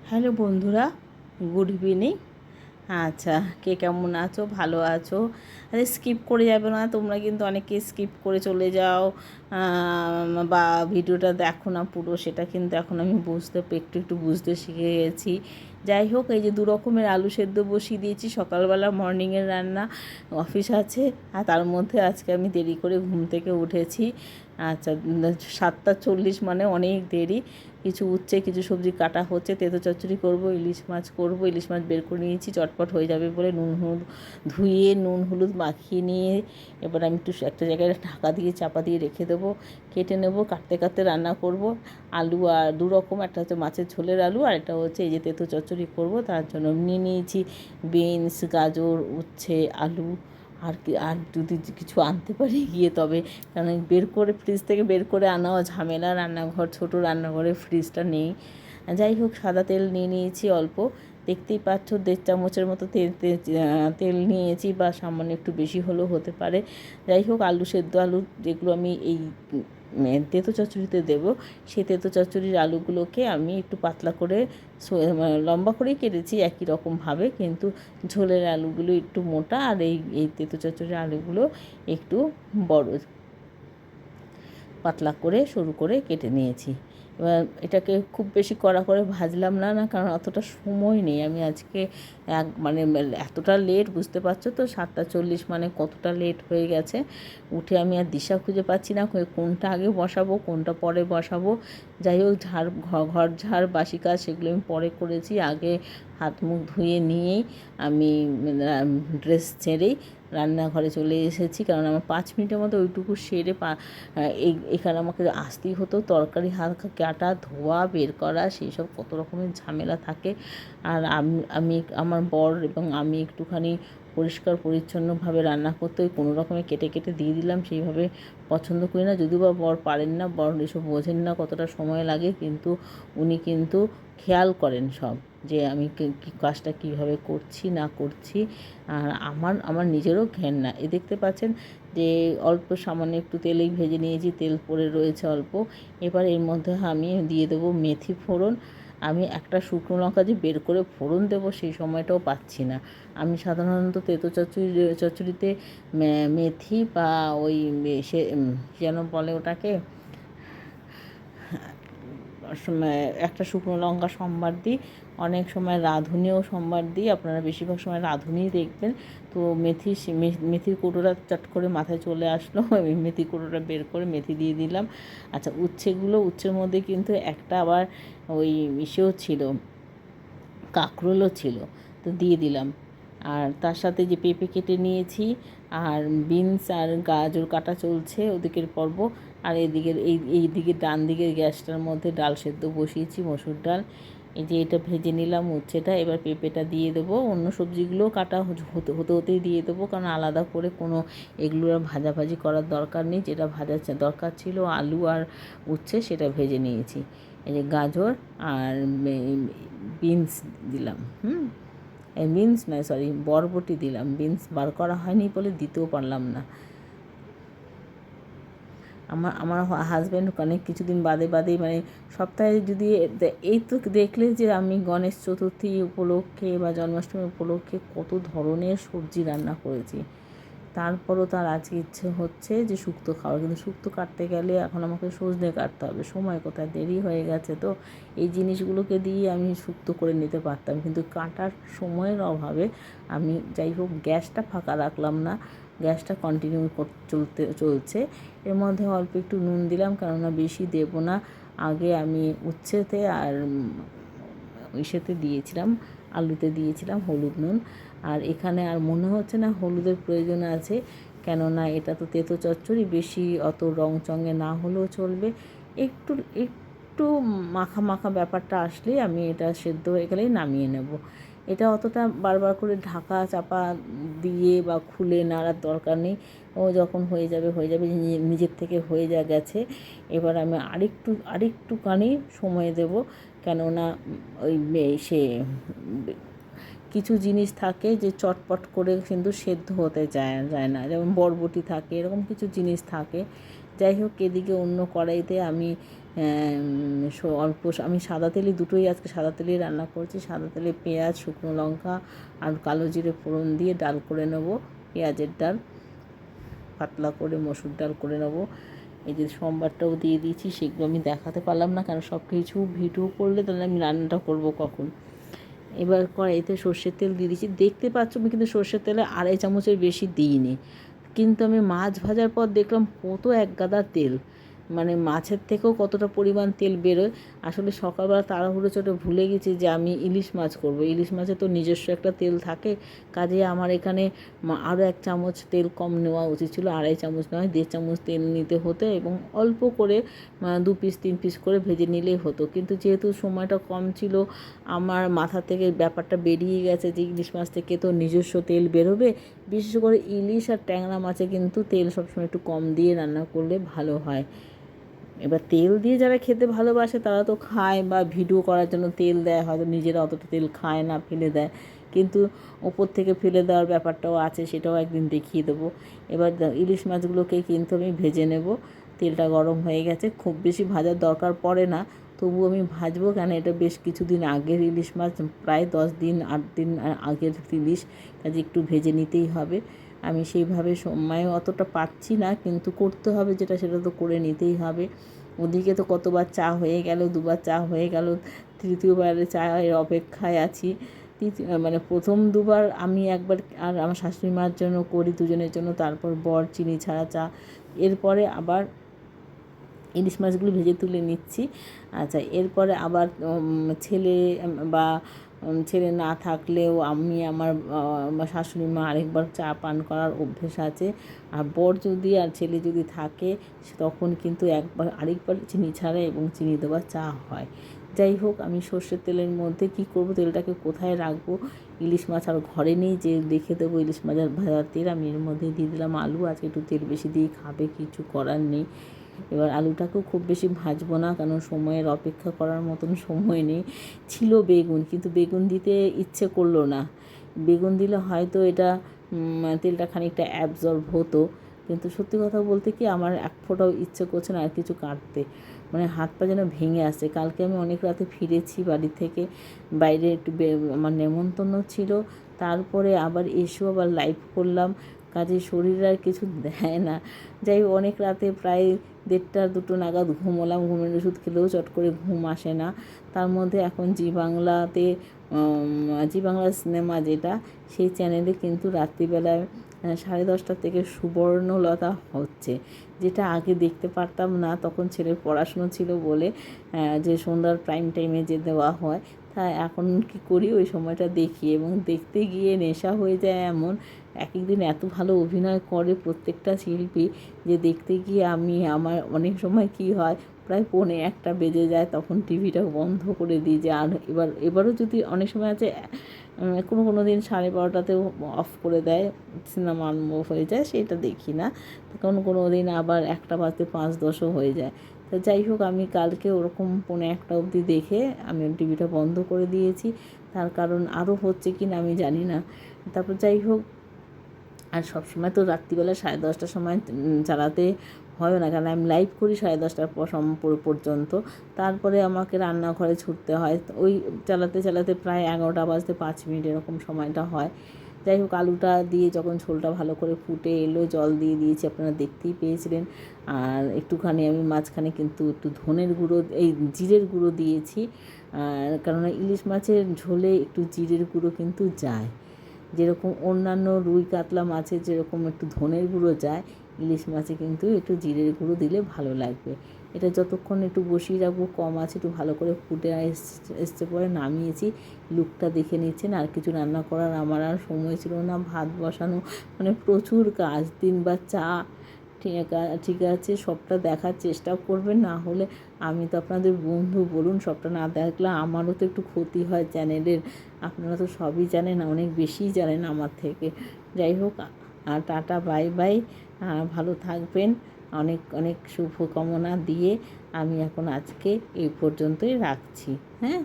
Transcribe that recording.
Hello বন্ধুরা, good evening. আচ্ছা, কে কেমন আছো? ভালো আছো? আরে স্কিপ করে যাবে না, তোমরা কিন্তু অনেকে স্কিপ করে চলে যাও বা ভিডিওটা দেখো না পুরো, সেটা কিন্তু এখন আমি একটু একটু বুঝতে শিখে গেছি। যাই হোক, এই যে দু রকমের আলু সেদ্ধ বসিয়ে দিয়েছি, সকালবেলা মর্নিংয়ের রান্না, অফিস আছে, আর তার মধ্যে আজকে আমি দেরি করে ঘুম থেকে উঠেছি। আচ্ছা, 7:40 মানে অনেক দেরি। কিছু উচ্ছে কিছু সবজি কাটা হচ্ছে, তেঁতো চচ্চড়ি করবো, ইলিশ মাছ করবো। ইলিশ মাছ বের করে নিয়েছি, চটপট হয়ে যাবে বলে নুন হলুদ ধুয়ে নুন হলুদ মাখিয়ে নিয়ে এবার আমি একটু একটা জায়গায় ঢাকা দিয়ে চাপা দিয়ে রেখে দেবো। কেটে নেবো, কাটতে কাটতে রান্না করব। আলু আর দু রকম, একটা হচ্ছে মাছের ঝোলের আলু, আর একটা হচ্ছে এই যে তেঁতো চচ্চড়ি করবো। তার জন্য নিয়ে নিয়েছি বিনস, গাজর, উচ্ছে, আলু। আর কি, আর যদি কিছু আনতে পারি গিয়ে তবে, কারণ বের করে ফ্রিজ থেকে বের করে আনাও ঝামেলা, রান্নাঘর ছোটো, রান্নাঘরে ফ্রিজটা নেই। যাই হোক, সাদা তেল নিয়ে নিয়েছি অল্প, দেখতেই পাচ্ছ 1.5 চামচের মতো তেল নিয়েছি, বা সামান্য একটু বেশি হলেও হতে পারে। যাই হোক, আলু সেদ্ধ আলু যেগুলো আমি এই তেঁতো চচ্চড়িতে দেবো, সেই তেঁতো চচ্চড়ির আলুগুলোকে আমি একটু পাতলা করে লম্বা করেই কেটেছি একই রকমভাবে, কিন্তু ঝোলের আলুগুলো একটু মোটা, আর এই তেঁতো চচ্চড়ির আলুগুলো একটু বড়, পাতলা করে সরু করে কেটে নিয়েছি। এবার এটাকে খুব বেশি কড়া করে ভাজলাম না, কারণ অতটা সময় নেই। আমি আজকে মানে এতটা লেট, বুঝতে পারছো তো, 7:40 মানে কতটা লেট হয়ে গেছে। উঠে আমি আর দিশা খুঁজে পাচ্ছি না কোনটা আগে বসাবো কোনটা পরে বসাবো। যাই হোক, ঘর ঝাড় বাসি কাজ সেগুলো আমি পরে করেছি। আগে হাত মুখ ধুয়ে নিয়েই আমি ড্রেস ছেড়েই রান্নাঘরে চলে এসেছি, কারণ আমার 5 মিনিটের মধ্যে ওইটুকু সেরে এখানে আমাকে আসতেই হতো। তরকারি হালকা কাটা, ধোয়া, বের করা, সেই সব কত রকমের ঝামেলা থাকে। আর আমি আমার বর এবং আমি একটুখানি পরিষ্কার পরিচ্ছন্নভাবে রান্না করতে ওই কোনো রকমে কেটে কেটে দিয়ে দিলাম, সেইভাবে পছন্দ করি না। যদিও বা বর পারেন না, বর এসব বোঝেন না কতটা সময় লাগে, কিন্তু উনি কিন্তু খেয়াল করেন সব, যে আমি কাজটা কীভাবে করছি না করছি। আর আমার নিজেরও ঘেন না। দেখতে পাচ্ছেন যে অল্প সামান্য একটু তেলেই ভেজে নিয়েছি, তেল পড়ে রয়েছে অল্প। এবার এর মধ্যে আমি দিয়ে দেবো মেথি ফোড়ন। আমি একটা শুকনো লঙ্কা যে বের করে ফোড়ন দেবো সেই সময়টাও পাচ্ছি না। আমি সাধারণত তেঁতো চচ্চড়িতে মেথি বা ওই সে যেন বলে ওটাকে, একটা শুকনো লঙ্কা সম্বার দিই, অনেক সময় রাঁধুনিও সম্বার দিই, আপনারা বেশিরভাগ সময় রাঁধুনিই দেখবেন। তো মেথির কৌটোটা চট করে মাথায় চলে আসলো, মেথি কৌটোটা বের করে মেথি দিয়ে দিলাম। আচ্ছা, উচ্ছের মধ্যে কিন্তু একটা আবার ওই ইসেও ছিল, কাঁকরোলও ছিল, তো দিয়ে দিলাম। আর তার সাথে যে পেঁপে কেটে নিয়েছি, আর বিনস আর গাজর কাটা চলছে ওদিকের পর্ব। আর এইদিকে ডান দিকের গ্যাসটার মধ্যে ডাল সেদ্ধ বসিয়েছি, মসুর ডাল। এই যে এটা ভেজে নিলাম উচ্ছেটা, এবার পেঁপেটা দিয়ে দেবো। অন্য সবজিগুলোও কাটা হতেই দিয়ে দেবো, কারণ আলাদা করে কোনো এগুলো ভাজাভাজি করার দরকার নেই। যেটা ভাজার দরকার ছিল আলু আর উচ্ছে, সেটা ভেজে নিয়েছি। এই যে গাজর আর বিনস দিলাম, বিনস নয়, সরি, বরবটি দিলাম। বিনস বার করা হয়নি বলে দিতেও পারলাম না। আমার হাজব্যান্ড অনেক কিছুদিন বাদেই, মানে সপ্তাহে যদি এই তো দেখলে যে আমি গণেশ চতুর্থী উপলক্ষে বা জন্মাষ্টমী উপলক্ষে কত ধরনের সবজি রান্না করেছি, তারপরও তার আজকে ইচ্ছে হচ্ছে যে শুক্তো খাওয়ার, কিন্তু শুক্তো কাটতে গেলে এখন আমাকে সজনে কাটতে হবে, সময় কোথায়, দেরি হয়ে গেছে। তো এই জিনিসগুলোকে দিয়ে আমি শুক্তো করে নিতে পারতাম, কিন্তু কাটার সময়ের অভাবে আমি, যাই হোক, গ্যাসটা ফাঁকা রাখলাম না, গ্যাসটা কন্টিনিউ চলছে। এর মধ্যে অল্প একটু নুন দিলাম, কেননা বেশি দেব না। আগে আমি উচ্ছেতে আর ইসেতে দিয়েছিলাম, আলুতে দিয়েছিলাম হলুদ নুন। আর এখানে আর মনে হচ্ছে না হলুদের প্রয়োজন আছে, কেননা এটা তো তেঁতো চচ্চড়ি, বেশি অত রং চঙে না হলেও চলবে। একটু একটু মাখা মাখা ব্যাপারটা আসলেই আমি এটা সেদ্ধ হয়ে গেলেই নামিয়ে নেব। এটা অতটা বারবার করে ঢাকা চাপা দিয়ে বা খুলে নাড়ার দরকার নেই। ও যখন হয়ে যাবে নিজের থেকে হয়ে গেছে। এবার আমি আরেকটুখানি সময় দেব, কেননা ওই কিছু জিনিস থাকে যে চটপট করে কিন্তু সেদ্ধ হতে যায় না, যেমন বরবটি থাকে, এরকম কিছু জিনিস থাকে। যাই হোক, এদিকে অন্য কড়াইতে আমি অল্প আমি সাদা তেলে দুটোই আজকে সাদা তেলেই রান্না করছি। সাদা তেলে পেঁয়াজ, শুকনো লঙ্কা আর কালো জিরে ফোড়ন দিয়ে ডাল করে নেব, পেঁয়াজের ডাল, পাতলা করে মসুর ডাল করে নেব। এই যে সোমবারটাও দিয়ে দিয়েছি, সেগুলো আমি দেখাতে পারলাম না, কারণ সব কিছু ভিডিও করলে তাহলে আমি রান্নাটা করব কখন। এবার কড়াইতে সর্ষের তেল দিয়ে দিয়েছি, দেখতে পাচ্ছ আমি কিন্তু সর্ষের তেলে 2.5 চামচের বেশি দিইনি, কিন্তু আমি মাছ ভাজার পর দেখলাম কত এক গাদা তেল, মানে মাছের থেকেও কতটা পরিমাণ তেল বেরোয়। আসলে সকালবেলা তাড়াহুড়ো চোটে ভুলে গেছি যে আমি ইলিশ মাছ করব। ইলিশ মাছে তো নিজস্ব একটা তেল থাকে, কাজে আমার এখানে আরও 1 চামচ তেল কম নেওয়া উচিত ছিল, 2.5 চামচ নয় 1.5 চামচ তেল নিতে হতো, এবং অল্প করে 2 পিস 3 পিস করে ভেজে নিলেই হতো। কিন্তু যেহেতু সময়টা কম ছিল, আমার মাথা থেকে ব্যাপারটা বেরিয়ে গেছে যে ইলিশ মাছ থেকে তো নিজস্ব তেল বেরোবে। বিশেষ করে ইলিশ আর ট্যাংরা মাছে কিন্তু তেল সবসময় একটু কম দিয়ে রান্না করলে ভালো হয়। এবার তেল দিয়ে যারা খেতে ভালোবাসে তারা তো খায়, বা ভিডিও করার জন্য তেল দেয়, হয়তো নিজেরা অতটা তেল খায় না, ফেলে দেয়, কিন্তু ওপর থেকে ফেলে দেওয়ার ব্যাপারটাও আছে, সেটাও একদিন দেখিয়ে দেবো। এবার ইলিশ মাছগুলোকে কিন্তু আমি ভেজে নেব। তেলটা গরম হয়ে গেছে, খুব বেশি ভাজার দরকার পড়ে না, তবু আমি ভাজবো, কেন এটা বেশ কিছুদিন আগের ইলিশ মাছ, প্রায় 10 দিন 8 দিন আগের ইলিশ, কাজে একটু ভেজে নিতেই হবে। আমি সেইভাবে সময় অতটা পাচ্ছি না, কিন্তু করতে হবে যেটা সেটা তো করে নিতেই হবে। ওদিকে তো কতবার চা হয়ে গেল, 2বার চা হয়ে গেল, তৃতীয়বারে চায়ের অপেক্ষায় আছি। মানে প্রথম 2বার আমি একবার আর আমার শাশুড়ি মার জন্য করি, দুজনের জন্য, তারপর বর চিনি ছাড়া চা, এরপরে আবার ইলিশ মাছগুলো ভেজে তুলে নিচ্ছি। আচ্ছা, এরপরে আবার ছেলে বা ছেলে না থাকলেও আমি আমার শাশুড়ি মা আরেকবার চা পান করার অভ্যেস আছে, আর বর যদি আর ছেলে যদি থাকে তখন কিন্তু আরেকবার চিনি ছাড়া এবং চিনি দেওয়া চা হয়। যাই হোক, আমি সর্ষের তেলের মধ্যে কি করব, তেলটাকে কোথায় রাখবো, ইলিশ মাছ আর ঘরে নেই যে রেখে দেবো ইলিশ মাছের ভাজার তেল, আমি এর মধ্যে দিয়ে দিলাম আলু। আজকে একটু তেল বেশি দিয়ে খাবে, কিছু করার নেই। এবার আলুটাকেও খুব বেশি ভাজবো না, কারণ সময়ের অপেক্ষা করার মতন সময় নেই। ছিল বেগুন, কিন্তু বেগুন দিতে ইচ্ছে করলো না, বেগুন দিলে হয়তো এটা তেলটা খানিকটা অ্যাবজর্ব হতো, কিন্তু সত্যি কথা বলতে কি আমার এক ফোঁটাও ইচ্ছে করছে না আর কিছু কাটতে, মানে হাত পা যেন ভেঙে আসছে। কালকে আমি অনেক রাতে ফিরেছি বাড়ি থেকে, বাইরে একটু আমার নেমন্তন্ন ছিল, তারপরে আবার এসেও আবার লাইভ করলাম, কাজে শরীর আর কিছু দেয় না। যাই হোক, অনেক রাতে প্রায় 1:30-2 নাগাদ ঘুমোলাম, ঘুমের ওষুধ খেলেও চট করে ঘুম আসে না। তার মধ্যে এখন জি বাংলাতে, জি বাংলা সিনেমা যেটা, সেই চ্যানেলে কিন্তু রাত্রিবেলায় 10:30 থেকে সুবর্ণলতা হচ্ছে, যেটা আগে দেখতে পারতাম না, তখন ছেলের পড়াশুনো ছিল বলে, যে সন্ধ্যার প্রাইম টাইমে যে দেওয়া হয়, তা এখন কী করি, ওই সময়টা দেখি, এবং দেখতে গিয়ে নেশা হয়ে যায় এমন। এক একদিন এত ভালো অভিনয় করে প্রত্যেকটা শিল্পী, যে দেখতে গিয়ে আমার অনেক সময় কি হয়, প্রায় 1:45 বেজে যায়, তখন টিভিটা বন্ধ করে দিই, যে আর এবারও যদি অনেক সময় আছে, কোনো দিন 12:30তেও অফ করে দেয়, সিনেমা আরম্ভ হয়ে যায়, সেটা দেখি না। কোনো দিন আবার 1টা বাজতে 5-10ও হয়ে যায়। তো যাই হোক, আমি কালকে ওরকম 1:45 অবধি দেখে আমি টিভিটা বন্ধ করে দিয়েছি, তার কারণ আরও হচ্ছে কি না আমি জানি না। তারপর যাই হোক, আর সবসময় তো রাত্রিবেলা 10:30টার সময় চালাতে হয় না, কারণ আমি লাইভ করি 10:30টার পর্যন্ত, তারপরে আমাকে রান্নাঘরে ছুটতে হয়, ওই চালাতে চালাতে প্রায় 11টা বাজতে 5 মিনিট এরকম সময়টা হয়। যাই হোক, আলুটা দিয়ে যখন ঝোলটা ভালো করে ফুটে এলো, জল দিয়ে দিয়েছি, আপনারা দেখতেই পেয়েছিলেন। আর একটুখানি আমি মাঝখানে কিন্তু একটু ধনের গুঁড়ো, জিরের গুঁড়ো দিয়েছি, আর কেননা ইলিশ মাছের ঝোলে একটু জিরের গুঁড়ো কিন্তু যায়, যেরকম অন্যান্য রুই কাতলা মাছে যেরকম একটু ধনের গুঁড়ো যায়, ইলিশ মাছে কিন্তু একটু জিরের গুঁড়ো দিলে ভালো লাগবে। এটা যতক্ষণ একটু বসিয়ে রাখবো, কম আছে, একটু ভালো করে ফুটে এসছে পরে নামিয়েছি। লুকটা দেখে নিচ্ছেন, আর কিছু রান্না করার আমার আর সময় ছিল না, ভাত বসানো, মানে প্রচুর কাজ, 3বার চা। ঠিক আছে, সবটা দেখার চেষ্টা করবেন, না হলে আমি তো আপনাদের বন্ধু, বলুন, সবটা না দেখলে আমারও তো একটু ক্ষতি হয় চ্যানেলের, আপনারা তো সবই জানেন, অনেক বেশিই জানেন আমার থেকে। যাই হোক, আর টাটা, বাই বাই, ভালো থাকবেন, অনেক অনেক শুভকামনা দিয়ে আমি এখন আজকে এই পর্যন্তই রাখছি। হ্যাঁ।